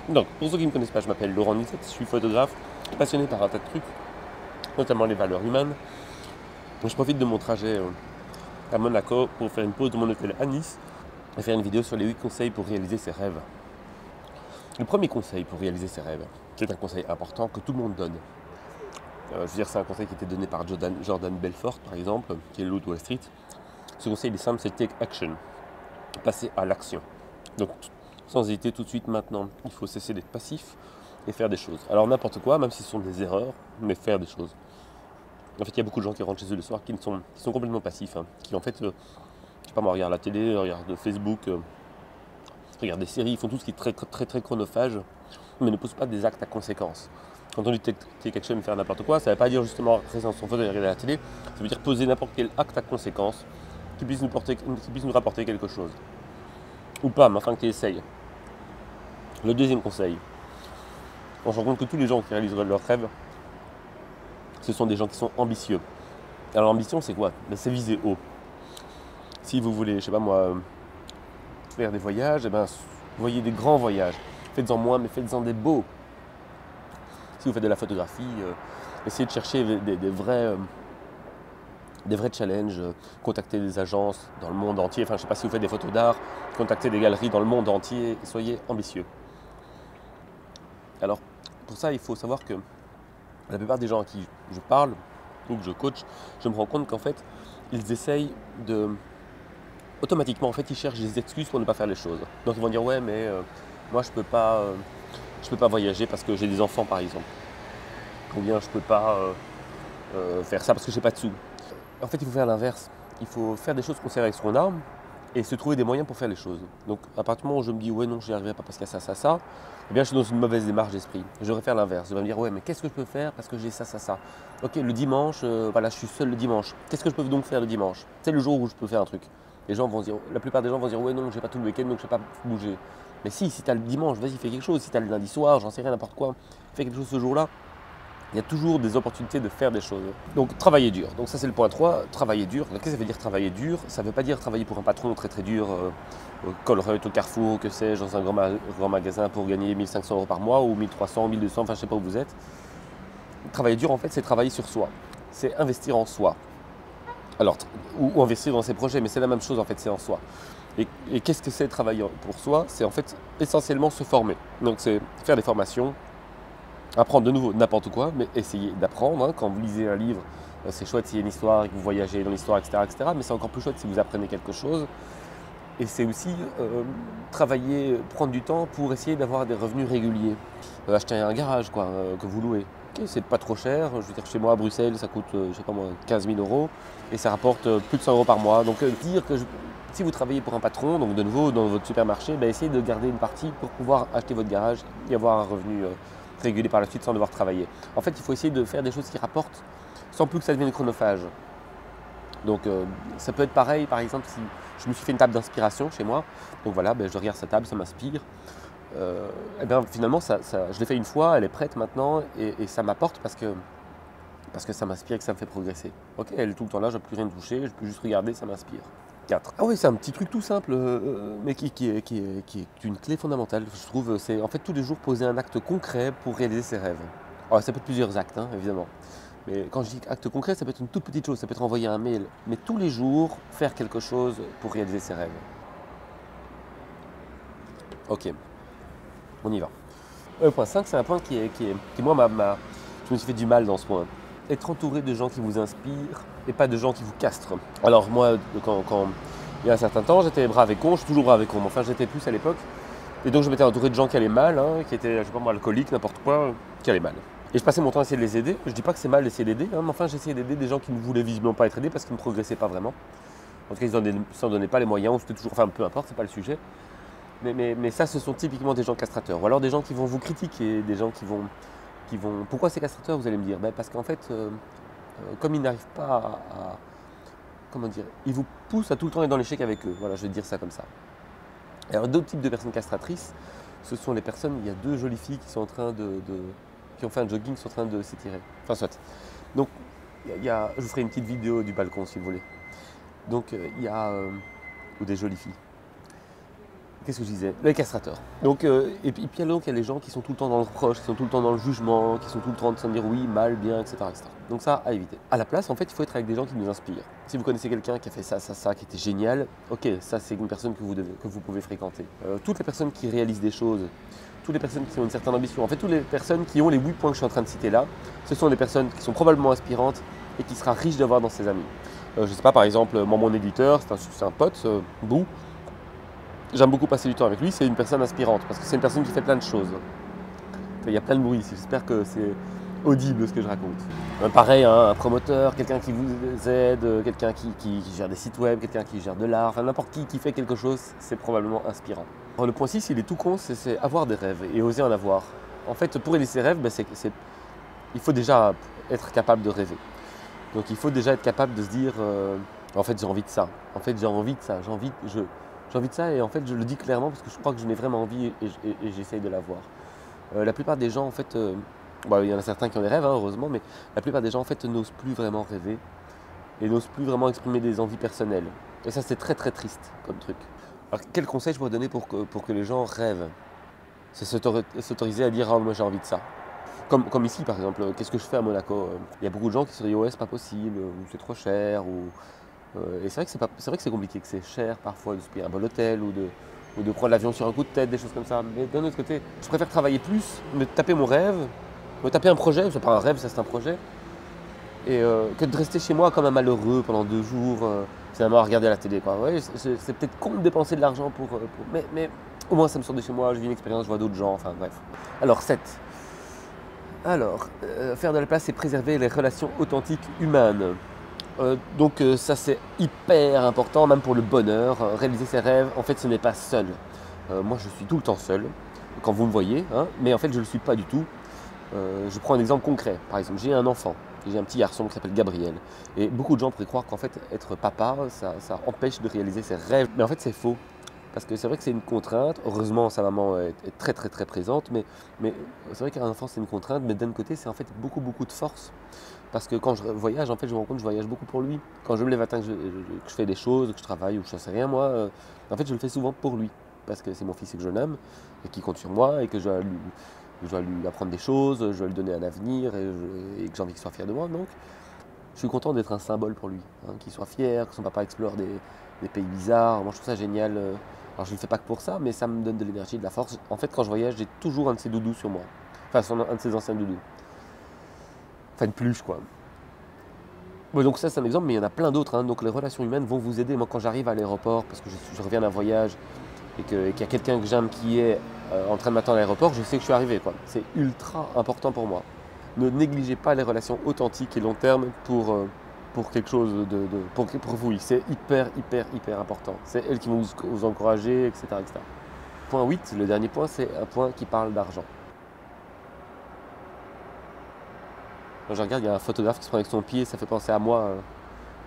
Donc, pour ceux qui ne me connaissent pas, je m'appelle Laurent Nizet, je suis photographe, passionné par un tas de trucs, notamment les valeurs humaines. Donc, je profite de mon trajet à Monaco pour faire une pause de mon hôtel à Nice et faire une vidéo sur les 8 conseils pour réaliser ses rêves. Le premier conseil pour réaliser ses rêves, c'est un conseil important que tout le monde donne. Je veux dire, c'est un conseil qui était donné par Jordan Belfort, par exemple, qui est le loup de Wall Street. Ce conseil, il est simple, c'est take action, passer à l'action. Donc, sans hésiter tout de suite maintenant, il faut cesser d'être passif et faire des choses. Alors n'importe quoi, même si ce sont des erreurs, mais faire des choses. En fait, il y a beaucoup de gens qui rentrent chez eux le soir qui sont complètement passifs, qui en fait, je sais pas moi, regardent la télé, regardent Facebook, regardent des séries, ils font tout ce qui est très chronophage, mais ne posent pas des actes à conséquences. Quand on dit take action, faire n'importe quoi, ça ne veut pas dire justement rester dans son fauteuil et regarder la télé, ça veut dire poser n'importe quel acte à conséquence qui puisse nous rapporter quelque chose. Ou pas, mais enfin que tu essayes. Le deuxième conseil, on se rend compte que tous les gens qui réalisent leurs rêves, ce sont des gens qui sont ambitieux. Alors l'ambition, c'est quoi? C'est viser haut. Si vous voulez, je sais pas moi, faire des voyages, voyez des grands voyages. Faites-en moins, mais faites-en des beaux. Si vous faites de la photographie, essayez de chercher des vrais challenges, contactez des agences dans le monde entier. Enfin, je sais pas si vous faites des photos d'art, contactez des galeries dans le monde entier et soyez ambitieux. Alors, pour ça, il faut savoir que la plupart des gens à qui je parle ou que je coach, je me rends compte qu'en fait, ils essayent de... Automatiquement, en fait, ils cherchent des excuses pour ne pas faire les choses. Donc, ils vont dire, ouais, mais moi, je peux pas voyager parce que j'ai des enfants, par exemple. Ou bien, je peux pas faire ça parce que j'ai pas de sous. En fait, il faut faire l'inverse. Il faut faire des choses qu'on sait avec son arme et se trouver des moyens pour faire les choses. Donc, à partir du moment où je me dis, ouais, non, j'y arriverai pas parce qu'il y a ça, eh bien, je suis dans une mauvaise démarche d'esprit. Je devrais faire l'inverse. Je vais me dire, ouais, mais qu'est-ce que je peux faire parce que j'ai ça. Ok, le dimanche, voilà, je suis seul le dimanche. Qu'est-ce que je peux donc faire le dimanche? C'est le jour où je peux faire un truc. La plupart des gens vont dire, ouais, non, j'ai pas tout le week-end, donc je ne vais pas bouger. Mais si tu as le dimanche, vas-y, fais quelque chose. Si tu as le lundi soir, j'en sais rien, n'importe quoi, fais quelque chose ce jour-là. Il y a toujours des opportunités de faire des choses. Donc, travailler dur. Donc, ça, c'est le point 3, travailler dur. Qu'est-ce que ça veut dire travailler dur? Ça ne veut pas dire travailler pour un patron très dur, au Colruyt, au Carrefour, que sais-je, dans un grand magasin pour gagner 1 500 € par mois ou 1 300, 1 200, enfin, je ne sais pas où vous êtes. Travailler dur, en fait, c'est travailler sur soi. C'est investir en soi. Alors, ou investir dans ses projets, mais c'est la même chose, en fait, c'est en soi. Et qu'est-ce que c'est travailler pour soi? C'est en fait essentiellement se former. Donc, c'est faire des formations, apprendre de nouveau n'importe quoi, mais essayer d'apprendre. Quand vous lisez un livre, c'est chouette s'il y a une histoire et que vous voyagez dans l'histoire, etc. Mais c'est encore plus chouette si vous apprenez quelque chose. Et c'est aussi travailler, prendre du temps pour essayer d'avoir des revenus réguliers. Acheter un garage que vous louez. Okay, c'est pas trop cher. Je veux dire, chez moi à Bruxelles, ça coûte, je sais pas moi, 15 000 € et ça rapporte plus de 100 € par mois. Donc dire que si vous travaillez pour un patron, donc de nouveau dans votre supermarché, essayez de garder une partie pour pouvoir acheter votre garage et avoir un revenu régulier par la suite sans devoir travailler. En fait, il faut essayer de faire des choses qui rapportent sans plus que ça devienne chronophage. Donc ça peut être pareil, par exemple, si je me suis fait une table d'inspiration chez moi, donc voilà, je regarde sa table, ça m'inspire. Et bien finalement, je l'ai fait une fois, elle est prête maintenant, et ça m'apporte parce que ça m'inspire et que ça me fait progresser. Ok, elle est tout le temps là, je n'ai plus rien toucher, je peux juste regarder, ça m'inspire. 4. Ah oui, c'est un petit truc tout simple, mais qui est une clé fondamentale, je trouve. C'est en fait tous les jours poser un acte concret pour réaliser ses rêves. Alors, ça peut être plusieurs actes, évidemment. Mais quand je dis acte concret, ça peut être une toute petite chose, ça peut être envoyer un mail. Mais tous les jours, faire quelque chose pour réaliser ses rêves. Ok, on y va. Le point 5, c'est un point qui moi, je me suis fait du mal dans ce point. Être entouré de gens qui vous inspirent et pas de gens qui vous castrent. Alors moi, quand il y a un certain temps, j'étais brave et con, je suis toujours brave et con, mais enfin j'étais plus à l'époque. Et donc je m'étais entouré de gens qui allaient mal, qui étaient, je sais pas moi, alcooliques, n'importe quoi, qui allaient mal. Et je passais mon temps à essayer de les aider. Je dis pas que c'est mal d'essayer d'aider, mais enfin j'essayais d'aider des gens qui ne voulaient visiblement pas être aidés parce qu'ils ne progressaient pas vraiment. En tout cas, ils ne s'en donnaient pas les moyens, ou c'était toujours, enfin peu importe, c'est pas le sujet. Mais ça, ce sont typiquement des gens castrateurs. Ou alors des gens qui vont vous critiquer, des gens qui vont... Pourquoi c'est castrateur, vous allez me dire? Parce qu'en fait, comme ils n'arrivent pas à... Comment dire? Ils vous poussent à tout le temps être dans l'échec avec eux. Voilà, je vais dire ça comme ça. Alors d'autres types de personnes castratrices, ce sont les personnes... Il y a 2 jolies filles qui sont en train qui ont fait un jogging, qui sont en train de s'étirer. Enfin, soit. Donc, je vous ferai une petite vidéo du balcon, si vous voulez. Donc, il y a... ou des jolies filles. qu'est-ce que je disais? Les castrateurs. Donc, et puis il y a les gens qui sont tout le temps dans le reproche, qui sont tout le temps dans le jugement, qui sont tout le temps en train de dire oui, mal, bien, etc., etc. Donc ça, à éviter. À la place, en fait, il faut être avec des gens qui nous inspirent. Si vous connaissez quelqu'un qui a fait ça, ça, ça, qui était génial, ok, ça c'est une personne que vous pouvez fréquenter. Toutes les personnes qui réalisent des choses, toutes les personnes qui ont une certaine ambition, en fait, toutes les personnes qui ont les 8 points que je suis en train de citer là, ce sont des personnes qui sont probablement inspirantes et qui sera riche d'avoir dans ses amis. Je ne sais pas, par exemple, mon éditeur, c'est un pote, Bou. J'aime beaucoup passer du temps avec lui, c'est une personne inspirante, parce que c'est une personne qui fait plein de choses. Il y a plein de bruit ici, j'espère que c'est audible ce que je raconte. Pareil, hein, un promoteur, quelqu'un qui vous aide, quelqu'un qui gère des sites web, quelqu'un qui gère de l'art, enfin n'importe qui fait quelque chose, c'est probablement inspirant. Alors, le point 6, il est tout con, c'est avoir des rêves et oser en avoir. En fait, pour réaliser ses rêves, il faut déjà être capable de rêver. Donc il faut déjà être capable de se dire, en fait j'ai envie de ça, en fait j'ai envie de ça, j'ai envie de ça et en fait je le dis clairement parce que je crois que je n'ai vraiment envie et j'essaye de l'avoir. La plupart des gens en fait, il y en a certains qui ont des rêves hein, heureusement, mais la plupart des gens en fait n'osent plus vraiment rêver et n'osent plus vraiment exprimer des envies personnelles. Et ça c'est très très triste comme truc. Alors quel conseil je pourrais donner pour que les gens rêvent? C'est s'autoriser à dire moi j'ai envie de ça. Comme ici par exemple, qu'est-ce que je fais à Monaco? Il y a beaucoup de gens qui se disent ouais c'est pas possible, ou c'est trop cher, et c'est vrai que c'est compliqué, que c'est cher parfois de se payer un bon hôtel ou de prendre l'avion sur un coup de tête, des choses comme ça. Mais d'un autre côté, je préfère travailler plus, me taper mon rêve, me taper un projet, c'est pas un rêve, ça c'est un projet, et que de rester chez moi comme un malheureux pendant 2 jours, finalement à regarder la télé. Quoi. Ouais, c'est peut-être con de dépenser de l'argent mais au moins ça me sort de chez moi, je vis une expérience, je vois d'autres gens, enfin bref. Alors 7. Faire de la place, c'est préserver les relations authentiques humaines. Donc ça c'est hyper important, même pour le bonheur. Réaliser ses rêves, en fait ce n'est pas seul. Moi je suis tout le temps seul, quand vous me voyez, hein, mais en fait je ne le suis pas du tout. Je prends un exemple concret. Par exemple, j'ai un enfant, j'ai un petit garçon qui s'appelle Gabriel. Et beaucoup de gens pourraient croire qu'en fait être papa, ça empêche de réaliser ses rêves. Mais en fait c'est faux. Parce que c'est vrai que c'est une contrainte. Heureusement, sa maman est très très très présente, mais c'est vrai qu'un enfant c'est une contrainte, mais d'un côté c'est en fait beaucoup beaucoup de force. Parce que quand je voyage, en fait je me rends compte que je voyage beaucoup pour lui. Quand je me lève le matin, que je fais des choses, que je travaille ou je ne sais rien moi, en fait je le fais souvent pour lui. Parce que c'est mon fils et que je l'aime, et qui compte sur moi, et que je dois lui apprendre des choses, je dois lui donner un avenir, et que j'ai envie qu'il soit fier de moi. Donc je suis content d'être un symbole pour lui, hein, qu'il soit fier, que son papa explore des pays bizarres. Moi je trouve ça génial. Alors je ne le fais pas que pour ça, mais ça me donne de l'énergie, de la force. En fait, quand je voyage, j'ai toujours un de ses doudous sur moi. Enfin, un de ses anciens doudous. Enfin, une peluche, quoi. Ouais, donc ça, c'est un exemple, mais il y en a plein d'autres. Hein. Donc les relations humaines vont vous aider. Moi, quand j'arrive à l'aéroport, parce que je reviens d'un voyage, et qu'il y a quelqu'un que j'aime qui est en train de m'attendre à l'aéroport, je sais que je suis arrivé, quoi. C'est ultra important pour moi. Ne négligez pas les relations authentiques et long terme pour quelque chose pour vous. C'est hyper, hyper, hyper important. C'est elles qui vont vous encourager, etc., etc. Point 8, le dernier point, c'est un point qui parle d'argent. Quand je regarde, il y a un photographe qui se prend avec son pied, ça fait penser à moi,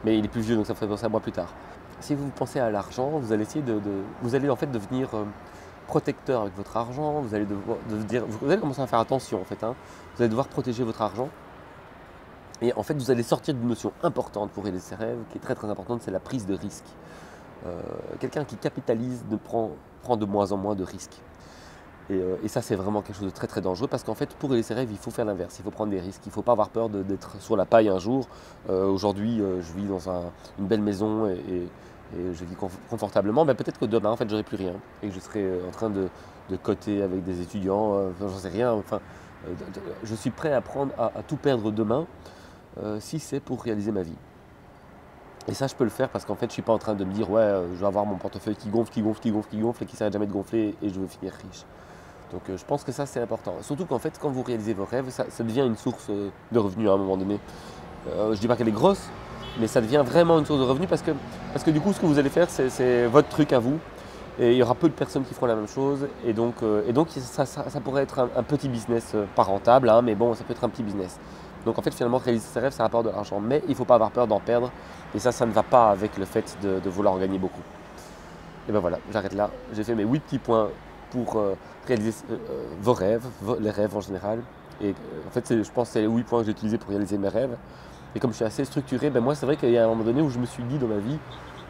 mais il est plus vieux, donc ça fait penser à moi plus tard. Si vous pensez à l'argent, vous allez essayer vous allez en fait devenir protecteur avec votre argent, vous allez commencer à faire attention en fait, hein. Vous allez devoir protéger votre argent. Et en fait, vous allez sortir d'une notion importante pour réaliser ses rêves, qui est très très importante, c'est la prise de risque. Quelqu'un qui capitalise prend de moins en moins de risques. Et ça, c'est vraiment quelque chose de très très dangereux parce qu'en fait, pour réaliser ses rêves, il faut faire l'inverse. Il faut prendre des risques. Il ne faut pas avoir peur d'être sur la paille un jour. Aujourd'hui, je vis dans une belle maison et je vis confortablement. Mais peut-être que demain, en fait, j'aurai plus rien et que je serai en train de coter avec des étudiants. J'en sais rien. Enfin, je suis prêt à tout perdre demain si c'est pour réaliser ma vie. Et ça, je peux le faire parce qu'en fait, je ne suis pas en train de me dire ouais, je vais avoir mon portefeuille qui gonfle et qui s'arrête jamais de gonfler et je veux finir riche. Donc je pense que ça c'est important. Surtout qu'en fait quand vous réalisez vos rêves, ça devient une source de revenus à un moment donné. Je ne dis pas qu'elle est grosse, mais ça devient vraiment une source de revenus parce que du coup ce que vous allez faire c'est votre truc à vous. Et il y aura peu de personnes qui feront la même chose. Et donc ça pourrait être un petit business, pas rentable, hein, mais bon ça peut être un petit business. Donc en fait finalement réaliser ses rêves ça rapporte de l'argent. Mais il ne faut pas avoir peur d'en perdre. Et ça ne va pas avec le fait de vouloir en gagner beaucoup. Et ben voilà, j'arrête là. J'ai fait mes 8 petits points pour réaliser vos rêves, les rêves en général. Et en fait, je pense que c'est les 8 points que j'ai utilisés pour réaliser mes rêves. Et comme je suis assez structuré, ben moi, c'est vrai qu'il y a un moment donné où je me suis dit dans ma vie,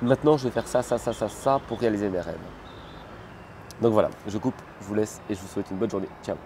maintenant, je vais faire ça pour réaliser mes rêves. Donc voilà, je coupe, je vous laisse et je vous souhaite une bonne journée. Ciao.